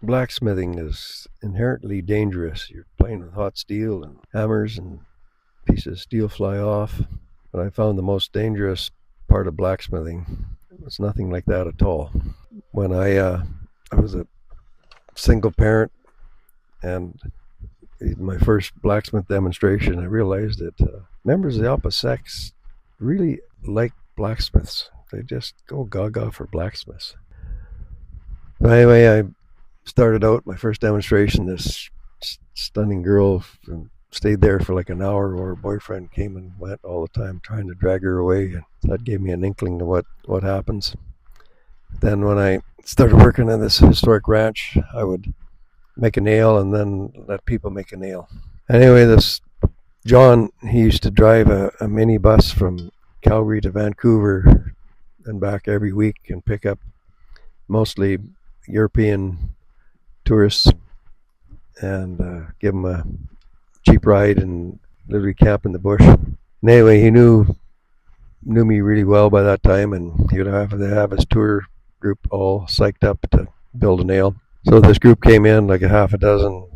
Blacksmithing is inherently dangerous. You're playing with hot steel and hammers and pieces of steel fly off. But I found the most dangerous part of blacksmithing was nothing like that at all. When I was a single parent and in my first blacksmith demonstration, I realized that members of the opposite sex really like blacksmiths. They just go gaga for blacksmiths. But anyway, I started out my first demonstration. This stunning girl stayed there for like an hour, or her boyfriend came and went all the time, trying to drag her away. And that gave me an inkling of what happens. Then when I started working on this historic ranch, I would make a nail and then let people make a nail. Anyway, this John, he used to drive a mini bus from Calgary to Vancouver and back every week and pick up mostly European tourists and give them a cheap ride and literally camp in the bush. And anyway, he knew me really well by that time, and he would have his tour group all psyched up to build a nail. So this group came in, like a half a dozen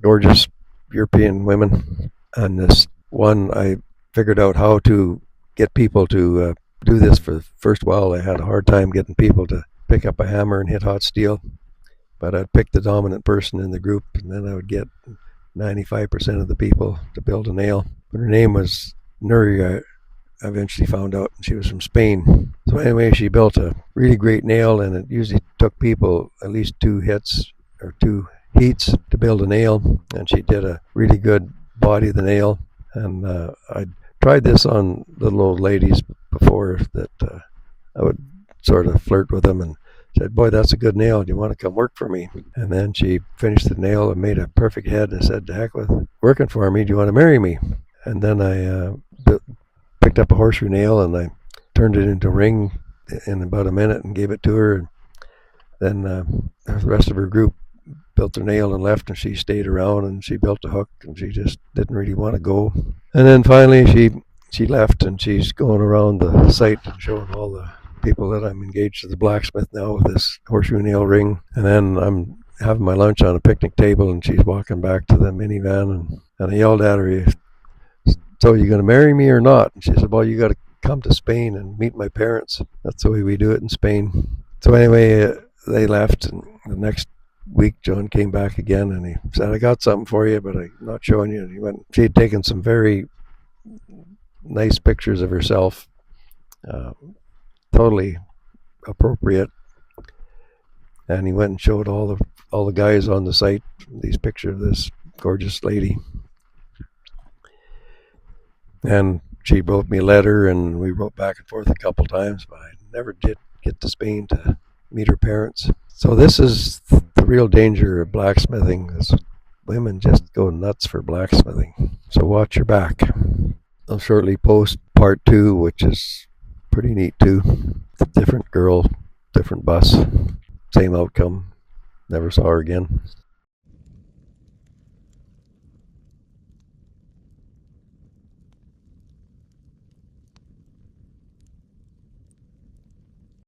gorgeous European women, and this one I figured out how to get people to do this. For the first while, I had a hard time getting people to pick up a hammer and hit hot steel, but I'd pick the dominant person in the group, and then I would get 95% of the people to build a nail. But her name was Nuri, I eventually found out, and she was from Spain. So anyway, she built a really great nail, and it usually took people at least 2 hits or 2 heats to build a nail, and she did a really good body of the nail. And I tried this on little old ladies before that I would sort of flirt with them and said, "Boy, that's a good nail. Do you want to come work for me?" And then she finished the nail and made a perfect head and said, "To heck with working for me. Do you want to marry me?" And then I picked up a horseshoe nail and I turned it into a ring in about a minute and gave it to her. And then the rest of her group built their nail and left, and she stayed around and she built a hook, and she just didn't really want to go. And then finally she left, and she's going around the site and showing all the people that I'm engaged as a blacksmith now with this horseshoe nail ring. And then I'm having my lunch on a picnic table, and she's walking back to the minivan, and I yelled at her, "So you going to marry me or not?" And she said, "Well, you got to come to Spain and meet my parents. That's the way we do it in Spain." So anyway, they left, and the next week John came back again, and he said, "I got something for you, but I'm not showing you." And he went. She had taken some very nice pictures of herself, totally appropriate, and he went and showed all the guys on the site these pictures of this gorgeous lady. And she wrote me a letter, and we wrote back and forth a couple times, but I never did get to Spain to meet her parents. So this is the real danger of blacksmithing, is women just go nuts for blacksmithing. So watch your back. I'll shortly post part 2, which is pretty neat too. It's a different girl, different bus, same outcome. Never saw her again.